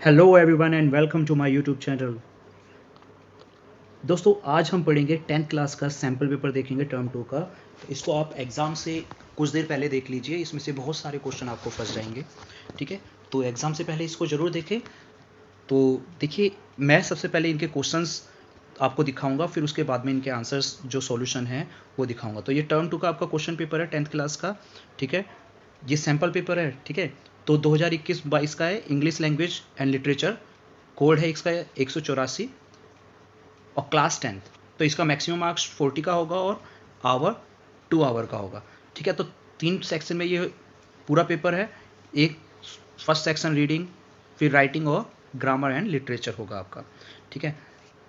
Hello everyone and welcome to my YouTube channel. दोस्तों आज हम पढ़ेंगे 10th क्लास का सैम्पल पेपर देखेंगे टर्म 2 का। तो इसको आप एग्ज़ाम से कुछ देर पहले देख लीजिए, इसमें से बहुत सारे क्वेश्चन आपको फंस जाएंगे। ठीक है, तो एग्ज़ाम से पहले इसको ज़रूर देखें। तो देखिए, मैं सबसे पहले इनके क्वेश्चंस आपको दिखाऊंगा, फिर उसके बाद में इनके आंसर्स जो सॉल्यूशन हैं वो दिखाऊंगा। तो ये टर्म 2 का आपका क्वेश्चन पेपर है 10th क्लास का। ठीक है, ये सैम्पल पेपर है। ठीक है, तो 2021-22 का है। English language and literature, code है इसका 184 और क्लास 10th। तो इसका मैक्सिमम मार्क्स 40 का होगा और आवर 2 आवर का होगा। ठीक है, तो 3 सेक्शन में ये पूरा पेपर है। एक फर्स्ट सेक्शन रीडिंग, फिर राइटिंग और ग्रामर एंड लिटरेचर होगा आपका। ठीक है,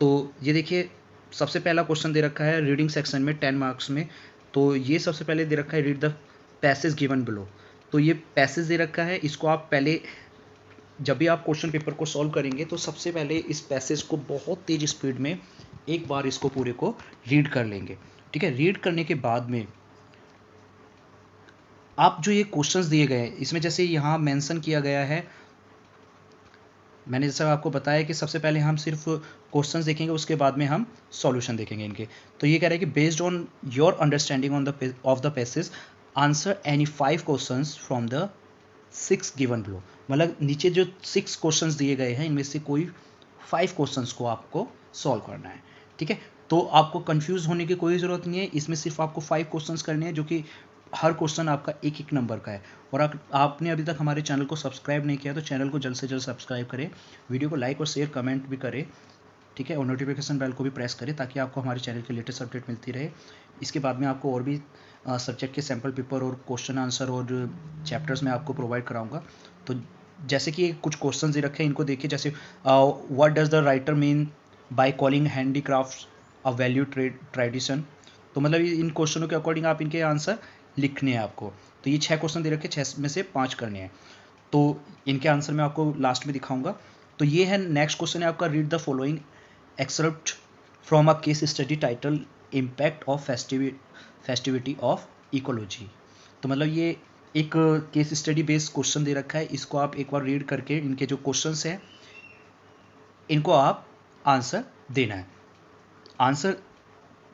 तो ये देखिए, सबसे पहला क्वेश्चन दे रखा है रीडिंग सेक्शन में 10 मार्क्स में। तो ये सबसे पहले दे रखा है read the passage given below. तो ये पैसेज दे रखा है, इसको आप पहले जब भी आप क्वेश्चन पेपर को सॉल्व करेंगे तो सबसे पहले इस पैसेज को बहुत तेज स्पीड में एक बार इसको पूरे को रीड कर लेंगे। ठीक है, रीड करने के बाद में आप जो ये क्वेश्चंस दिए गए हैं इसमें जैसे यहाँ मेंशन किया गया है, मैंने जैसा आपको बताया कि सबसे पहले हम सिर्फ क्वेश्चंस देखेंगे, उसके बाद में हम सॉल्यूशन देखेंगे इनके। तो ये कह रहा है कि based on your understanding on the of the passage answer any 5 questions from the 6 given below. मतलब नीचे जो 6 क्वेश्चंस दिए गए हैं इनमें से कोई 5 क्वेश्चंस को आपको सॉल्व करना है। ठीक है, तो आपको कंफ्यूज होने की कोई ज़रूरत नहीं है, इसमें सिर्फ आपको 5 क्वेश्चंस करने हैं, जो कि हर क्वेश्चन आपका एक एक नंबर का है। और आपने अभी तक हमारे चैनल को सब्सक्राइब नहीं किया तो चैनल को जल्द से जल्द सब्सक्राइब करें, वीडियो को लाइक और शेयर कमेंट भी करें। ठीक है, और नोटिफिकेशन बेल को भी प्रेस करें ताकि आपको हमारे चैनल की लेटेस्ट अपडेट मिलती रहे। इसके बाद में आपको और भी सब्जेक्ट के सैम्पल पेपर और क्वेश्चन आंसर और चैप्टर्स में आपको प्रोवाइड कराऊंगा। तो जैसे कि कुछ क्वेश्चन दे रखे हैं, इनको देखिए। जैसे what does the writer mean by calling handicraft a value tradition. तो मतलब इन क्वेश्चनों के अकॉर्डिंग आप इनके आंसर लिखने हैं आपको। तो ये 6 क्वेश्चन दे रखे, 6 में से 5 करने हैं। तो इनके आंसर मैं आपको लास्ट में दिखाऊंगा। तो ये है, नेक्स्ट क्वेश्चन है आपका, read the following excerpt from a case study title impact of festivity of ecology. तो मतलब ये एक केस स्टडी बेस्ड क्वेश्चन दे रखा है, इसको आप एक बार रीड करके इनके जो क्वेश्चंस हैं इनको आप आंसर देना है। आंसर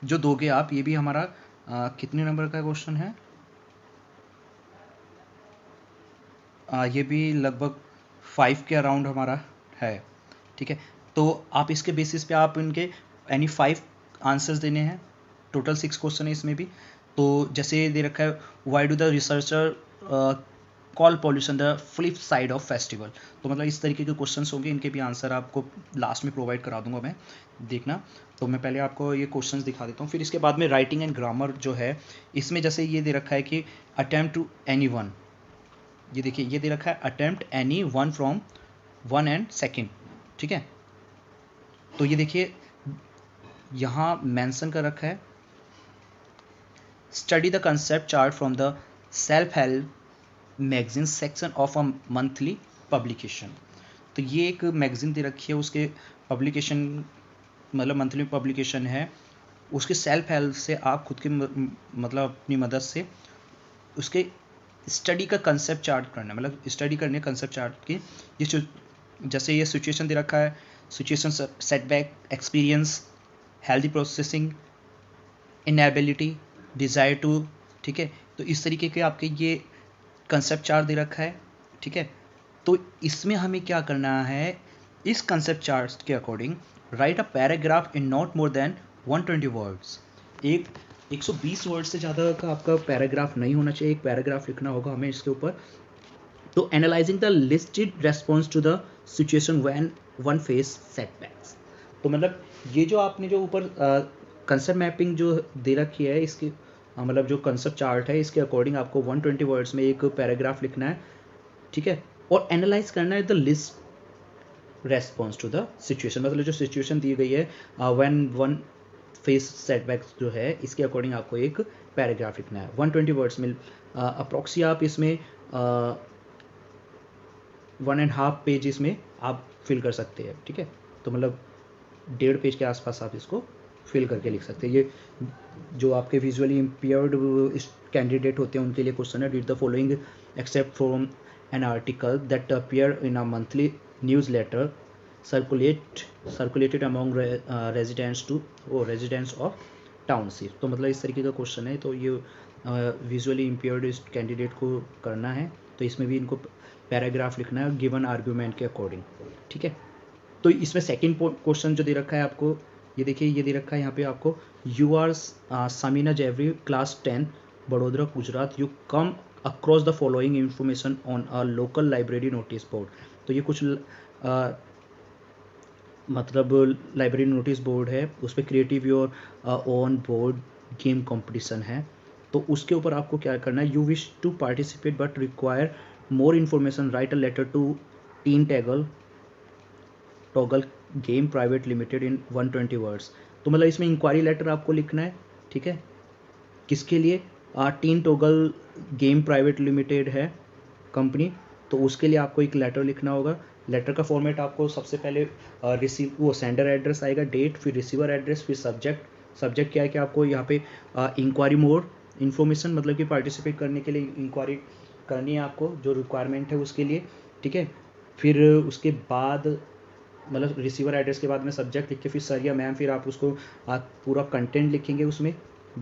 जो दोगे आप, ये भी हमारा कितने नंबर का क्वेश्चन है, ये भी लगभग 5 के अराउंड हमारा है। ठीक है, तो आप इसके बेसिस पे आप इनके एनी 5 आंसर्स देने हैं। टोटल 6 क्वेश्चन है इसमें भी। तो जैसे दे रखा है, why do the researcher call pollution the flip side of festival. तो मतलब इस तरीके के क्वेश्चंस होंगे, इनके भी आंसर आपको लास्ट में प्रोवाइड करा दूंगा मैं, देखना। तो मैं पहले आपको ये क्वेश्चंस दिखा देता हूँ, फिर इसके बाद में राइटिंग एंड ग्रामर जो है इसमें जैसे ये दे रखा है कि अटेम्प्ट टू एनी वन। ये देखिए, ये दे रखा है attempt any one from 1 and 2। ठीक है, तो ये देखिए यहाँ मेंशन कर रखा है, study the concept chart from the self help magazine section of a monthly publication. तो ये एक मैगजीन दे रखी है, उसके पब्लिकेशन मतलब मंथली पब्लिकेशन है, उसके सेल्फ हेल्प से आप खुद के मतलब अपनी मदद से उसके स्टडी का कंसेप्ट चार्ट करना, मतलब स्टडी करने कंसेप्ट चार्ट की। ये जैसे ये सिचुएशन दे रखा है, situation, setback, experience, healthy processing, inability, desire to. ठीक है, तो इस तरीके के आपके ये कंसेप्ट चार्ट दे रखा है। ठीक है, तो इसमें हमें क्या करना है, इस कंसेप्ट चार्ट के according right a paragraph in not more than 120 words. एक 120 वर्ड से ज़्यादा का आपका पैराग्राफ नहीं होना चाहिए, एक पैराग्राफ लिखना होगा हमें इसके ऊपर। तो analysing the listed response to the situation when one face setbacks. तो मतलब ये जो आपने जो ऊपर कंसेप्ट मैपिंग जो दे रखी है, इसकी मतलब जो कंसेप्ट चार्ट है, इसके अकॉर्डिंग आपको 120 वर्ड्स में एक पैराग्राफ लिखना है। ठीक है, और एनालाइज करना है the list response to the situation, मतलब जो सिचुएशन दी गई है व्हेन वन फेस सेटबैक्स जो है, इसके अकॉर्डिंग आपको एक पैराग्राफ लिखना है 120 वर्ड्स में। अप्रॉक्सी आप इसमें 1.5 पेज इसमें आप फिल कर सकते हैं। ठीक है, तो मतलब 1.5 पेज के आसपास आप इसको फिल करके लिख सकते हैं। ये जो आपके विजुअली इम्पेयर्ड कैंडिडेट होते हैं उनके लिए क्वेश्चन है, read the following except from an article that appear in a monthly news letter circulated among residents of township. तो मतलब इस तरीके का क्वेश्चन है। तो ये विजुअली इम्पेयर्ड कैंडिडेट को करना है, तो इसमें भी इनको पैराग्राफ लिखना है गिवन आर्ग्यूमेंट के अकॉर्डिंग, ठीक है। तो इसमें सेकंड क्वेश्चन जो दे रखा है आपको, ये देखिए, ये दे रखा है यहाँ पे आपको, you are Samina Zaveri, class 10, Vadodara Gujarat, you come across the following information on a local library notice board. तो ये कुछ मतलब लाइब्रेरी नोटिस बोर्ड है, उस पर creative your own board game competition है। तो उसके ऊपर आपको क्या करना है, you wish to participate but require more information, write a letter to Teen Toggle game private limited in 120 words. तो मतलब इसमें इंक्वायरी लेटर आपको लिखना है, ठीक है। किसके लिए? Tin Toggle game private limited है कंपनी, तो उसके लिए आपको एक लेटर लिखना होगा। लेटर का फॉर्मेट आपको सबसे पहले वो सेंडर एड्रेस आएगा, डेट, फिर रिसीवर एड्रेस, फिर सब्जेक्ट क्या है कि आपको यहाँ पे इंक्वायरी मोर इन्फॉर्मेशन, मतलब कि पार्टिसिपेट करने के लिए इंक्वायरी करनी है आपको, जो रिक्वायरमेंट है उसके लिए, ठीक है। फिर उसके बाद मतलब रिसीवर एड्रेस के बाद में सब्जेक्ट लिख के फिर सर या मैम, फिर आप उसको पूरा कंटेंट लिखेंगे उसमें,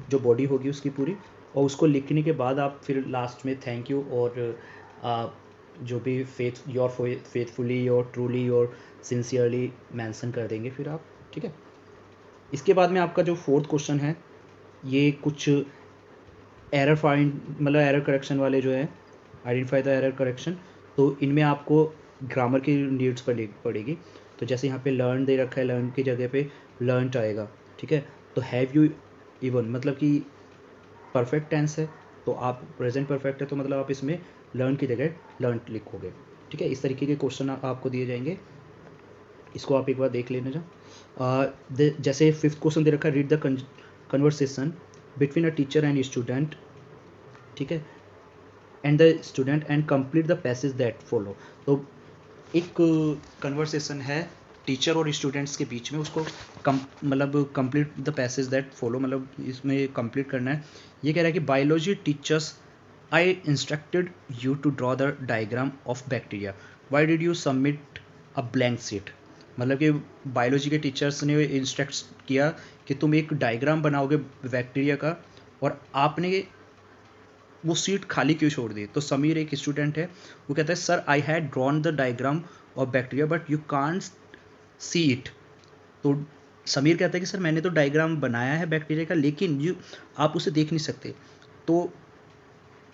जो बॉडी होगी उसकी पूरी, और उसको लिखने के बाद आप फिर लास्ट में थैंक यू और जो भी फेथफुली और ट्रूली और सिंसियरली मेंशन कर देंगे फिर आप, ठीक है। इसके बाद में आपका जो फोर्थ क्वेश्चन है, ये कुछ एरर फाइंड, मतलब एरर करेक्शन वाले जो है, आइडेंटिफाई द एरर करेक्शन। तो इनमें आपको ग्रामर की नीड्स पड़ेगी। तो जैसे यहाँ पे लर्न दे रखा है, लर्न की जगह पे लर्नड आएगा, ठीक है। तो हैव यू इवन, मतलब कि परफेक्ट टेंस है, तो आप प्रेजेंट परफेक्ट है, तो मतलब आप इसमें लर्न की जगह लर्न लिखोगे, ठीक है। इस तरीके के क्वेश्चन आपको दिए जाएंगे, इसको आप एक बार देख लेना। जैसे फिफ्थ क्वेश्चन दे रखा है, read the conversation between a teacher and student, ठीक है, and the student and complete the passage that follow. तो एक कन्वर्सेशन है टीचर और स्टूडेंट्स के बीच में, उसको मतलब complete the passage that follow, मतलब इसमें कंप्लीट करना है। ये कह रहा है कि biology teachers I instructed you to draw the diagram of bacteria, why did you submit a blank sheet. मतलब कि बायोलॉजी के टीचर्स ने इंस्ट्रक्ट किया कि तुम एक डायग्राम बनाओगे बैक्टीरिया का, और आपने वो सीट खाली क्यों छोड़ दी। तो समीर एक स्टूडेंट है, वो कहता है sir I had drawn the diagram of bacteria but you can't see it. तो समीर कहता है कि सर मैंने तो डायग्राम बनाया है बैक्टीरिया का, लेकिन आप उसे देख नहीं सकते। तो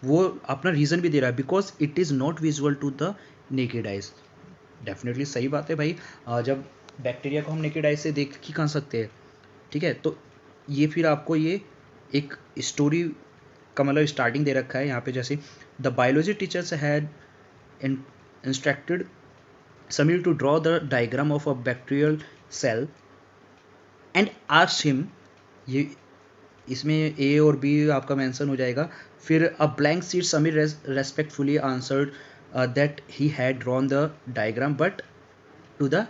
वो अपना रीज़न भी दे रहा है, because it is not visual to the naked eyes. Definitely सही बात है भाई, जब बैक्टीरिया को हम नेकेड आइज से देख ही कहाँ सकते हैं, ठीक है। तो ये फिर आपको ये एक स्टोरी का मतलब स्टार्टिंग दे रखा है यहाँ पे, जैसे the biology teachers had instructed Sameer to draw the diagram of a bacterial cell and asked him, ये इसमें ए और बी आपका मेंशन हो जाएगा। फिर a blank sheet Sameer respectfully answered that he had drawn the diagram but to the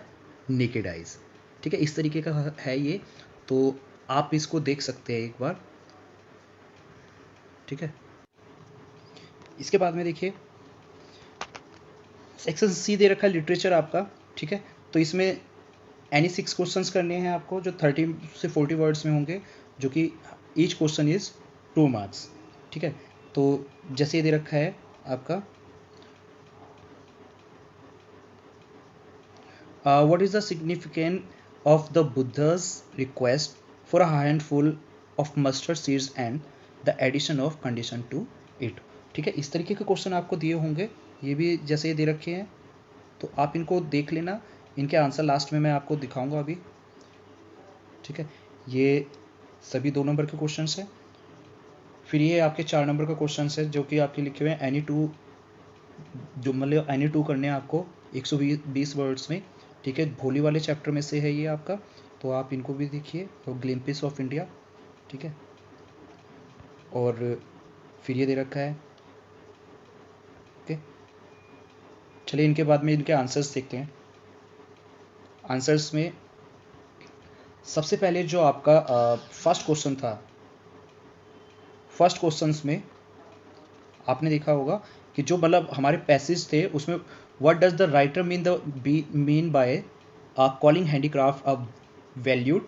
naked eyes, ठीक है। इस तरीके का है ये, तो आप इसको देख सकते हैं एक बार, ठीक है। इसके बाद में देखिए सेक्शन सी दे रखा है लिटरेचर आपका, ठीक है। तो इसमें एनी 6 क्वेश्चंस करने हैं आपको, जो 30 से 40 वर्ड्स में होंगे, जो कि ईच क्वेश्चन इज 2 मार्क्स, ठीक है। तो जैसे ये दे रखा है आपका, what is the significance of the Buddha's request for a handful of mustard seeds and the addition of condition to it, ठीक है। इस तरीके के क्वेश्चन आपको दिए होंगे, ये भी जैसे ये दे रखे हैं, तो आप इनको देख लेना। इनके आंसर लास्ट में मैं आपको दिखाऊंगा अभी, ठीक है। ये सभी 2 नंबर के क्वेश्चंस हैं। फिर ये आपके 4 नंबर का क्वेश्चन है, जो कि आपके लिखे हुए हैं एनी टू, जो मतलब एनी टू करने हैं आपको 120 वर्ड्स में, ठीक है। भोली वाले चैप्टर में से है ये आपका, तो आप इनको भी देखिए, और ग्लिम्पिस ऑफ इंडिया, ठीक है। और फिर ये दे रखा है, ओके। चलिए इनके बाद में इनके आंसर्स देखते हैं। आंसर्स में सबसे पहले जो आपका फर्स्ट क्वेश्चन था, फर्स्ट क्वेश्चंस में आपने देखा होगा कि जो मतलब हमारे पैसेज थे उसमें What does the writer mean by calling handicraft a valued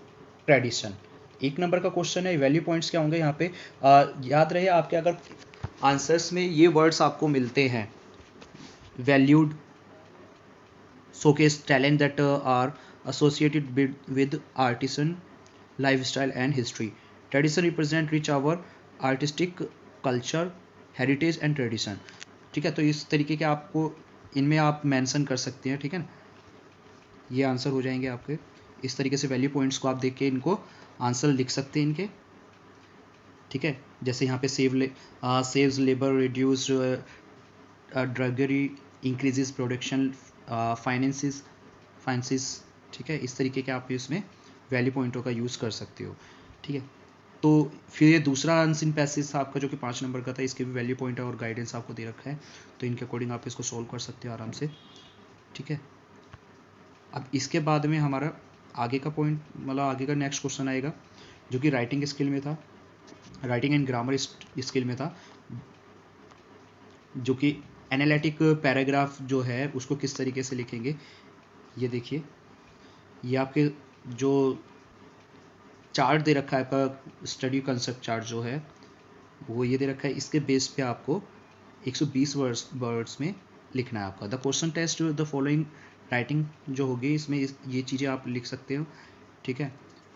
tradition? एक नंबर का क्वेश्चन है, वैल्यू पॉइंट्स क्या होंगे यहाँ पे? याद रहे आपके अगर आंसर्स में ये वर्ड्स आपको मिलते हैं, valued, showcase talent that are associated with artisan lifestyle and history. Tradition represent rich our artistic culture, heritage and tradition. ठीक है, तो इस तरीके के आपको इनमें आप मेंशन कर सकते हैं, ठीक है ना, ये आंसर हो जाएंगे आपके। इस तरीके से वैल्यू पॉइंट्स को आप देख के इनको आंसर लिख सकते हैं इनके, ठीक है। जैसे यहाँ पे saves labour, reduce drudgery, increases production, finances, ठीक है। इस तरीके के आप इसमें वैल्यू पॉइंटों का यूज़ कर सकते हो, ठीक है। तो फिर ये दूसरा अनसिन पैसेज था आपका जो कि 5 नंबर का था, इसके भी वैल्यू पॉइंट और गाइडेंस आपको दे रखा है, तो इनके अकॉर्डिंग आप इसको सोल्व कर सकते हो आराम से, ठीक है। अब इसके बाद में हमारा आगे का पॉइंट, मतलब आगे का नेक्स्ट क्वेश्चन आएगा जो कि राइटिंग स्किल में था, राइटिंग एंड ग्रामर स्किल में था, जो कि एनालिटिक पैराग्राफ जो है उसको किस तरीके से लिखेंगे। ये देखिए, ये आपके जो चार्ट दे रखा है आपका स्टडी कंसेप्ट चार्ट जो है वो ये दे रखा है, इसके बेस पे आपको 120 वर्ड्स में लिखना है आपका। The question test the following writing जो होगी इसमें ये चीज़ें आप लिख सकते हो, ठीक है।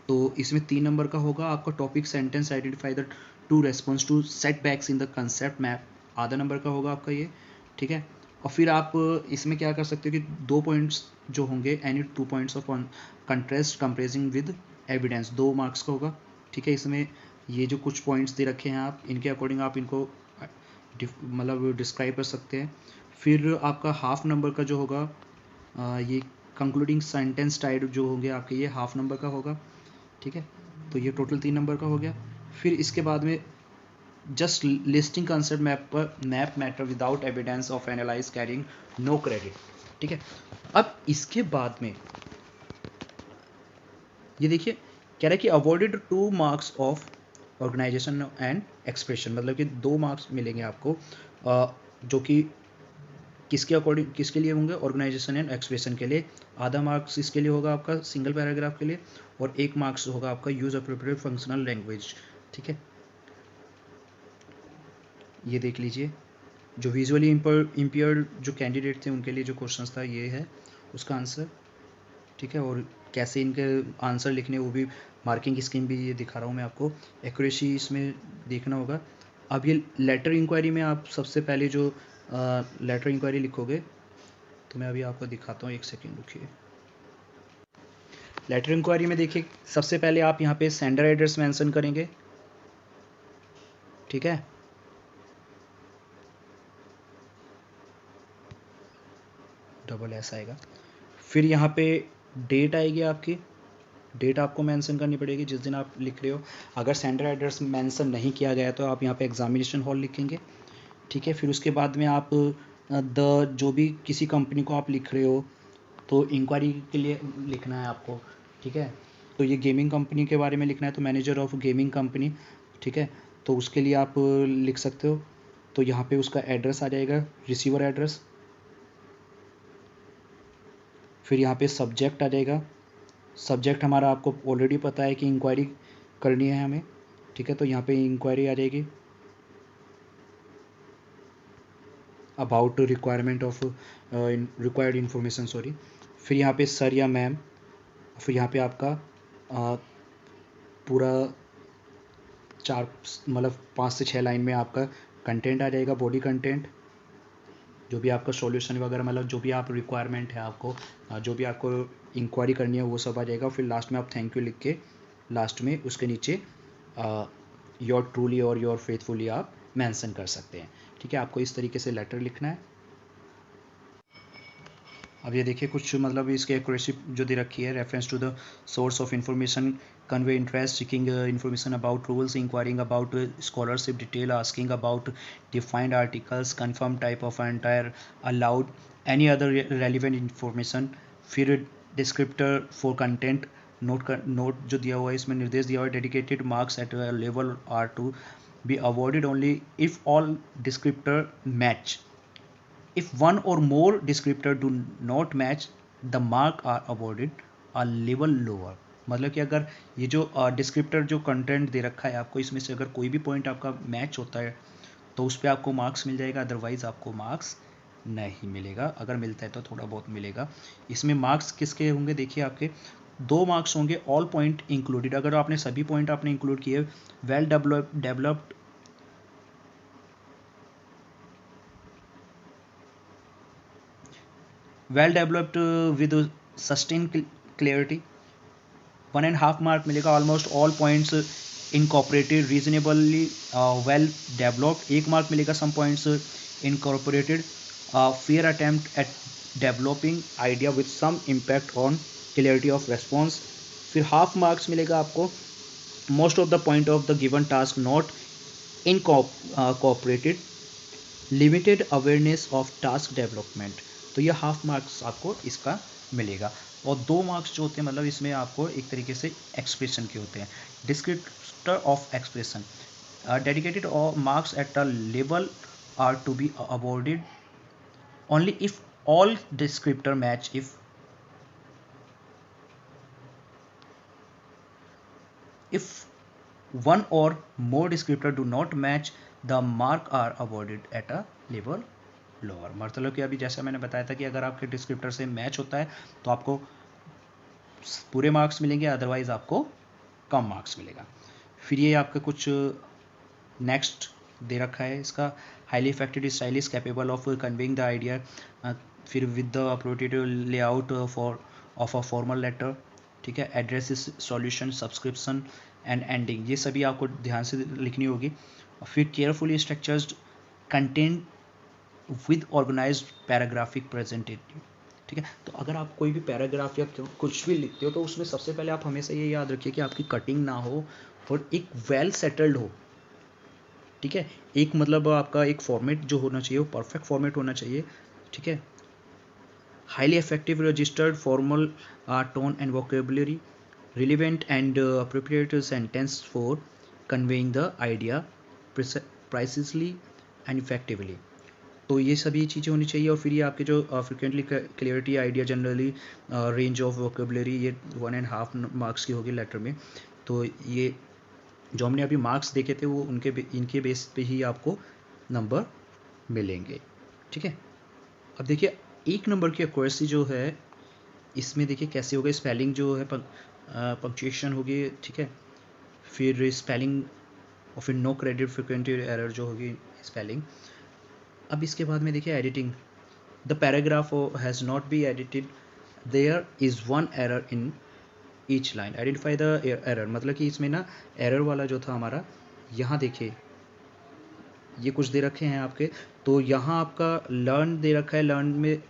तो इसमें 3 नंबर का होगा आपका topic sentence, identify the two response to setbacks in the concept map, आधा नंबर का होगा आपका ये, ठीक है। और फिर आप इसमें क्या कर सकते हो कि 2 पॉइंट्स जो होंगे, any 2 points of contrast कंपेरिजिंग with evidence, 2 marks का होगा, ठीक है। इसमें ये जो कुछ पॉइंट्स दे रखे हैं आप इनके अकॉर्डिंग आप इनको मतलब डिस्क्राइब कर सकते हैं। फिर आपका हाफ नंबर का जो होगा ये कंक्लूडिंग सेंटेंस टाइप जो होंगे आपके, ये हाफ नंबर का होगा, ठीक है। तो ये टोटल 3 नंबर का हो गया। फिर इसके बाद में just listing concept map matter without evidence of analyse carrying no credit, ठीक है। अब इसके बाद में ये देखिए कह रहा है कि awarded 2 marks of organisation and expression, मतलब कि 2 मार्क्स मिलेंगे आपको जो कि किसके अकॉर्डिंग किसके लिए होंगे, ऑर्गेनाइजेशन एंड एक्सप्रेशन के लिए। आधा मार्क्स इसके लिए होगा आपका सिंगल पैराग्राफ के लिए, और 1 मार्क्स होगा आपका यूज अप्रोप्रिएट फंक्शनल लैंग्वेज, ठीक है। ये देख लीजिए, जो विजुअली इम्पेयर्ड जो कैंडिडेट थे उनके लिए जो क्वेश्चंस था ये है उसका आंसर, ठीक है। और कैसे इनके आंसर लिखने वो भी मार्किंग स्कीम भी ये दिखा रहा हूँ मैं आपको, एक्यूरेसी इसमें देखना होगा। अब ये लेटर इंक्वायरी में आप सबसे पहले जो लेटर इंक्वायरी लिखोगे, तो मैं अभी आपको दिखाता हूँ, 1 सेकेंड रुकिए। लेटर इंक्वायरी में देखिए सबसे पहले आप यहाँ पे सेंडर एड्रेस मेंशन करेंगे, ठीक है। डबल एस आएगा। फिर यहाँ पे डेट आएगी आपकी, डेट आपको मेंशन करनी पड़ेगी जिस दिन आप लिख रहे हो। अगर सेंडर एड्रेस मेंशन नहीं किया गया तो आप यहाँ पे एग्जामिनेशन हॉल लिखेंगे, ठीक है। फिर उसके बाद में आप जो भी किसी कंपनी को आप लिख रहे हो तो इंक्वायरी के लिए लिखना है आपको, ठीक है। तो ये गेमिंग कंपनी के बारे में लिखना है, तो मैनेजर ऑफ गेमिंग कंपनी, ठीक है। तो उसके लिए आप लिख सकते हो, तो यहाँ पे उसका एड्रेस आ जाएगा, रिसीवर एड्रेस। फिर यहाँ पे सब्जेक्ट आ जाएगा, सब्जेक्ट हमारा आपको ऑलरेडी पता है कि इंक्वायरी करनी है हमें, ठीक है। तो यहाँ पे इंक्वायरी आ जाएगी about requirement of required information, sorry. फिर यहाँ पे सर या मैम, फिर यहाँ पे आपका पूरा 4 मतलब 5 से 6 लाइन में आपका कंटेंट आ जाएगा, बॉडी कंटेंट, जो भी आपका सॉल्यूशन वगैरह, मतलब जो भी आप रिक्वायरमेंट है आपको, जो भी आपको इंक्वायरी करनी है वो सब आ जाएगा। फिर लास्ट में आप थैंक यू लिख के लास्ट में उसके नीचे योर ट्रूली और योर फेथफुली आप मेंशन कर सकते हैं, ठीक है। आपको इस तरीके से लेटर लिखना है। अब ये देखिए कुछ मतलब इसके एक्यूरेसी जो दे रखी है, reference to the source of information, convey interest, seeking information about rules, enquiring about scholarship detail, asking about defined articles, confirm type of entire, allowed any other relevant information. फिर डिस्क्रिप्टर फॉर कंटेंट, नोट जो दिया हुआ है इसमें निर्देश दिया हुआ है, dedicated marks at level are to be awarded only if all descriptor match, if one or more descriptor do not match the mark are awarded a level lower. मतलब कि अगर ये जो डिस्क्रिप्टर जो कंटेंट दे रखा है आपको, इसमें से अगर कोई भी पॉइंट आपका मैच होता है तो उस पर आपको मार्क्स मिल जाएगा, अदरवाइज आपको मार्क्स नहीं मिलेगा। अगर मिलता है तो थोड़ा बहुत मिलेगा। इसमें मार्क्स किसके होंगे, देखिए आपके 2 मार्क्स होंगे ऑल पॉइंट इंक्लूडेड। अगर आपने सभी पॉइंट आपने इंक्लूड किए, well developed with sustain clarity, 1.5 mark मिलेगा। Almost all points incorporated reasonably well developed, 1 mark मिलेगा। Some points incorporated fair attempt at developing idea with some impact on clarity of response. फिर half marks मिलेगा आपको most of the point of the given task not incorporated, limited awareness of task development. तो ये half marks आपको इसका मिलेगा। और 2 marks जो होते हैं मतलब इसमें आपको एक तरीके से एक्सप्रेशन के होते हैं, descriptor of expression. Dedicated marks at a level are to be awarded only if all descriptor match, if one or more descriptor do not match the mark are awarded at a level lower। मतलब कि अभी जैसा मैंने बताया था कि अगर आपके डिस्क्रिप्टर से मैच होता है तो आपको पूरे मार्क्स मिलेंगे, अदरवाइज आपको कम मार्क्स मिलेगा। फिर ये आपका कुछ नेक्स्ट दे रखा है इसका, highly effective stylish capable of conveying the idea, फिर with the appropriate layout for of a formal letter, ठीक है। Address salutation subscription and ending, ये सभी आपको ध्यान से लिखनी होगी। और फिर carefully structured content with organised paragraphic presentative, ठीक है। तो अगर आप कोई भी पैराग्राफ या कुछ भी लिखते हो तो उसमें सबसे पहले आप हमेशा ये याद रखिए कि आपकी कटिंग ना हो और एक वेल सेटल्ड हो, ठीक है। एक मतलब आपका एक फॉर्मेट जो होना चाहिए वो परफेक्ट फॉर्मेट होना चाहिए, ठीक है। Highly effective registered formal tone and vocabulary, relevant and appropriate sentence for conveying the idea precisely and effectively. तो ये सभी चीज़ें होनी चाहिए। और फिर ये आपके जो frequently clarity idea generally range of vocabulary, ये 1.5 मार्क्स की होगी लेटर में। तो ये जो हमने अभी मार्क्स देखे थे वो इनके बेस पे ही आपको नंबर मिलेंगे, ठीक है। अब देखिए 1 नंबर की एक्यूरेसी जो है इसमें देखिए कैसे होगा, स्पेलिंग जो है पंक्चुएशन होगी, ठीक है। फिर स्पेलिंग और फिर नो क्रेडिट फ्रिक्वेंट एरर जो होगी स्पेलिंग। अब इसके बाद में देखिए editing, the paragraph has not be edited, there is one error in each line, identify the error. मतलब कि इसमें ना एरर वाला जो था हमारा, यहाँ देखिए ये कुछ दे रखे हैं आपके, तो यहाँ आपका लर्न दे रखा है, लर्न में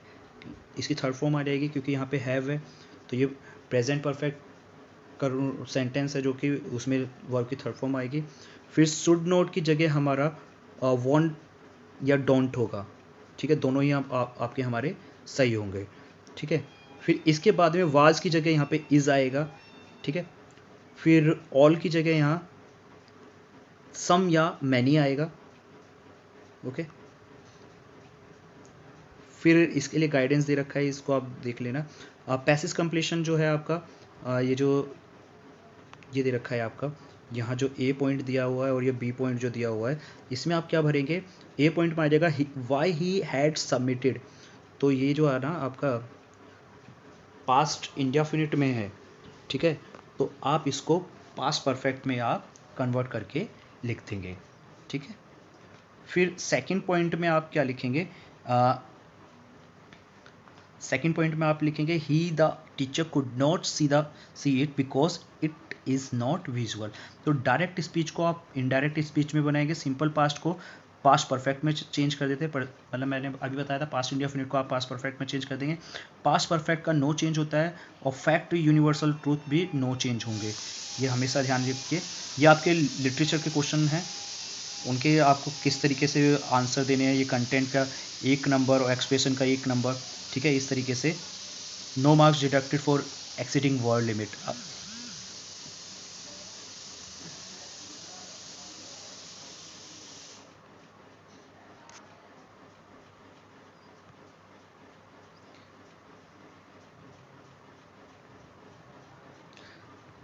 इसकी थर्ड फॉर्म आ जाएगी क्योंकि यहाँ पे हैव है, तो ये प्रेजेंट परफेक्ट का सेंटेंस है जो कि उसमें वर्ब की थर्ड फॉर्म आएगी। फिर शुड नोट की जगह हमारा वॉन्ट या डोंट होगा, ठीक है। दोनों ही आपके हमारे सही होंगे, ठीक है। फिर इसके बाद में वाज की जगह यहाँ पे इज आएगा, ठीक है। फिर ऑल की जगह यहाँ सम या मैनी आएगा, ओके। फिर इसके लिए गाइडेंस दे रखा है, इसको आप देख लेना। पैसिव कंप्लीशन जो है आपका ये जो ये दे रखा है आपका, यहाँ जो ए पॉइंट दिया हुआ है और ये बी पॉइंट जो दिया हुआ है, इसमें आप क्या भरेंगे, ए पॉइंट में आ जाएगा वाई ही हैड सबमिटेड। तो ये जो है ना आपका पास्ट इंडेफिनिट में है, ठीक है। तो आप इसको पास्ट परफेक्ट में आप कन्वर्ट करके लिख देंगे, ठीक है। फिर सेकंड पॉइंट में आप क्या लिखेंगे, सेकंड पॉइंट में आप लिखेंगे ही the teacher could not see it because it is not visual. तो डायरेक्ट स्पीच को आप इनडायरेक्ट स्पीच में बनाएंगे, सिंपल पास्ट को पास्ट परफेक्ट में चेंज कर देते हैं। मतलब मैंने अभी बताया था पास्ट इंडेफिनिट को आप पास्ट परफेक्ट में चेंज कर देंगे। पास्ट परफेक्ट का नो चेंज होता है और फैक्ट यूनिवर्सल ट्रूथ भी नो चेंज होंगे, ये हमेशा ध्यान रखिए। ये आपके लिटरेचर के क्वेश्चन हैं, उनके आपको किस तरीके से आंसर देने हैं, ये कंटेंट का 1 नंबर और एक्सप्रेशन का 1 नंबर, ठीक है। इस तरीके से no marks deducted for exceeding word limit.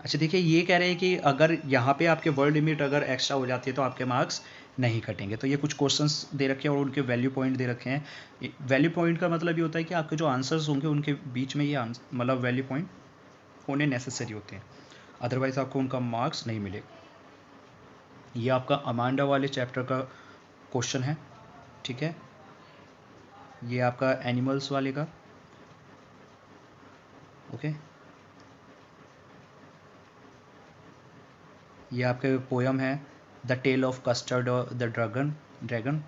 अच्छा देखिए, ये कह रहे हैं कि अगर यहाँ पे आपके वर्ड लिमिट अगर एक्स्ट्रा हो जाती है तो आपके मार्क्स नहीं कटेंगे। तो ये कुछ क्वेश्चंस दे रखे हैं और उनके वैल्यू पॉइंट दे रखे हैं। वैल्यू पॉइंट का मतलब ये होता है कि आपके जो आंसर्स होंगे उनके बीच में ये मतलब वैल्यू पॉइंट होने नेसेसरी होते हैं, अदरवाइज आपको उनका मार्क्स नहीं मिलेगा। ये आपका अमांडा वाले चैप्टर का क्वेश्चन है, ठीक है। ये आपका एनिमल्स वाले का, ओके। ये आपके पोयम है द टेल ऑफ कस्टर्ड और द ड्रैगन,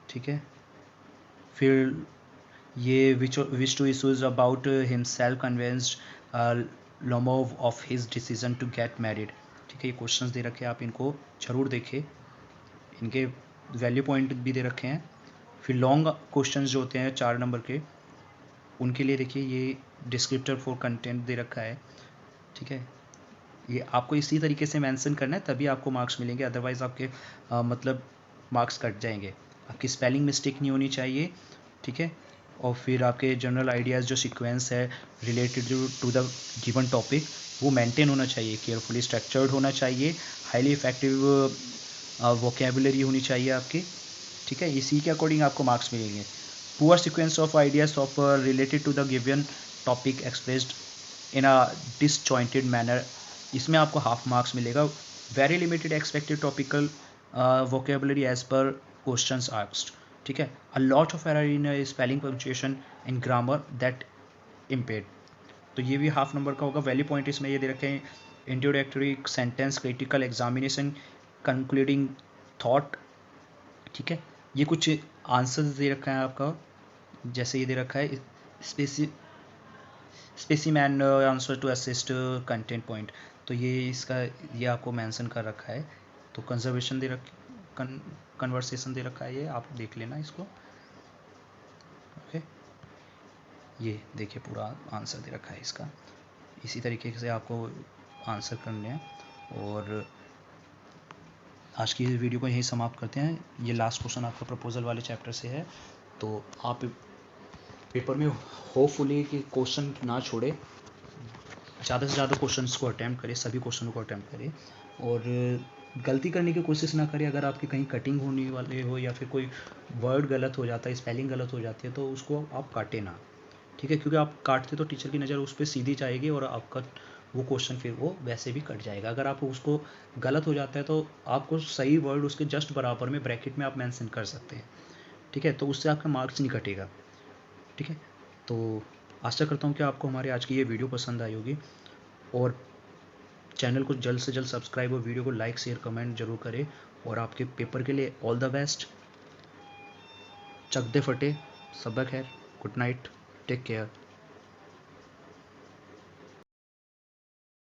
ठीक है। फिर ये which two issues about himself convinced Lomov of his decision to get married, ठीक है। ये क्वेश्चंस दे रखे हैं, आप इनको जरूर देखिए, इनके वैल्यू पॉइंट भी दे रखे हैं। फिर लॉन्ग क्वेश्चंस जो होते हैं 4 नंबर के, उनके लिए देखिए ये डिस्क्रिप्टर फॉर कंटेंट दे रखा है, ठीक है। ये आपको इसी तरीके से मेंशन करना है तभी आपको मार्क्स मिलेंगे, अदरवाइज आपके मतलब मार्क्स कट जाएंगे। आपकी स्पेलिंग मिस्टेक नहीं होनी चाहिए, ठीक है। और फिर आपके जनरल आइडियाज़ जो सीक्वेंस है related to the given topic वो मेंटेन होना चाहिए, केयरफुली स्ट्रक्चर्ड होना चाहिए, हाईली इफेक्टिव वोकेबुलरी होनी चाहिए आपकी, ठीक है। इसी के अकॉर्डिंग आपको मार्क्स मिलेंगे। Poor sequence of ideas of related to the given topic expressed in a disjointed manner, इसमें आपको हाफ मार्क्स मिलेगा। Very limited expected topical vocabulary as per questions asked, ठीक है। A lot of error in spelling punctuation in grammar that impede, तो ये भी half number का होगा। वैल्यू पॉइंट इसमें ये दे रखे हैं introductory sentence, critical examination, concluding thought, ठीक है। ये कुछ आंसर्स दे रखा है आपका, जैसे ये दे रखा है specimen answer to assist content point, तो ये इसका ये आपको मेंशन कर रखा है। तो कंजर्वेशन दे कन्वर्सेशन दे रखा है, ये आप देख लेना इसको, ओके। ये देखिए पूरा आंसर दे रखा है इसका, इसी तरीके से आपको आंसर करने हैं। और आज की वीडियो को यहीं समाप्त करते हैं। ये लास्ट क्वेश्चन आपका प्रपोजल वाले चैप्टर से है, तो आप पेपर में होपफुली कि क्वेश्चन ना छोड़े, ज़्यादा से ज़्यादा क्वेश्चंस को अटैम्प्ट करें, सभी क्वेश्चनों को अटैम्प्ट करें और गलती करने की कोशिश ना करें। अगर आपकी कहीं कटिंग होने वाले हो या फिर कोई वर्ड गलत हो जाता है, स्पेलिंग गलत हो जाती है, तो उसको आप काटें ना, ठीक है। क्योंकि आप काटते तो टीचर की नज़र उस पर सीधी जाएगी और आपका वो क्वेश्चन फिर वो वैसे भी कट जाएगा। अगर आप उसको गलत हो जाता है तो आपको सही वर्ड उसके जस्ट बराबर में ब्रैकेट में आप मेंशन कर सकते हैं, ठीक है। तो उससे आपका मार्क्स नहीं कटेगा, ठीक है। तो आशा करता हूँ कि आपको हमारे आज की ये वीडियो पसंद आई होगी और चैनल को जल्द से जल्द सब्सक्राइब और वीडियो को लाइक शेयर कमेंट जरूर करें। और आपके पेपर के लिए ऑल द बेस्ट, चक दे फटे, सबक खैर, गुड नाइट, टेक केयर।